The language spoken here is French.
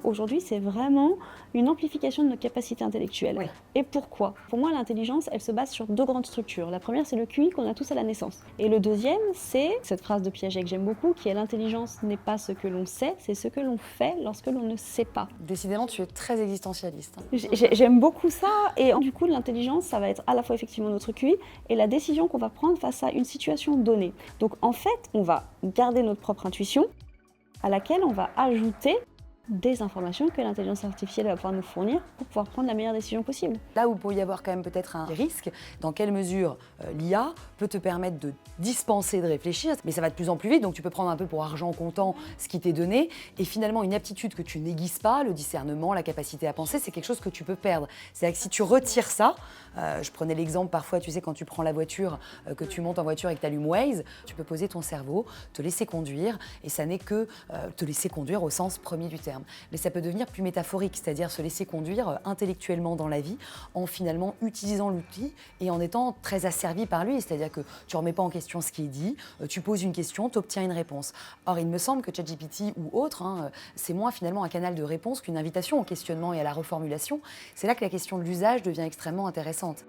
Aujourd'hui, c'est vraiment une amplification de nos capacités intellectuelles. Oui. Et pourquoi? Pour moi, l'intelligence, elle se base sur deux grandes structures. La première, c'est le QI qu'on a tous à la naissance. Et le deuxième, c'est cette phrase de Piaget que j'aime beaucoup, qui est: l'intelligence n'est pas ce que l'on sait, c'est ce que l'on fait lorsque l'on ne sait pas. Décidément, tu es très existentialiste. J'aime beaucoup ça, et du coup, l'intelligence, ça va être à la fois effectivement notre QI et la décision qu'on va prendre face à une situation donnée. Donc en fait, on va garder notre propre intuition, à laquelle on va ajouter des informations que l'intelligence artificielle va pouvoir nous fournir pour pouvoir prendre la meilleure décision possible. Là où il peut y avoir quand même peut-être un risque, dans quelle mesure l'IA peut te permettre de dispenser de réfléchir, mais ça va de plus en plus vite, donc tu peux prendre un peu pour argent comptant ce qui t'est donné, et finalement une aptitude que tu n'aiguises pas, le discernement, la capacité à penser, c'est quelque chose que tu peux perdre. C'est-à-dire que si tu retires ça, je prenais l'exemple parfois, tu sais, quand tu prends la voiture, que tu montes en voiture et que tu allumes Waze, tu peux poser ton cerveau, te laisser conduire, et ça n'est que te laisser conduire au sens premier du terme. Mais ça peut devenir plus métaphorique, c'est-à-dire se laisser conduire intellectuellement dans la vie en finalement utilisant l'outil et en étant très asservi par lui, c'est-à-dire que tu ne remets pas en question ce qui est dit, tu poses une question, tu obtiens une réponse. Or, il me semble que ChatGPT ou autre, c'est moins finalement un canal de réponse qu'une invitation au questionnement et à la reformulation. C'est là que la question de l'usage devient extrêmement intéressante.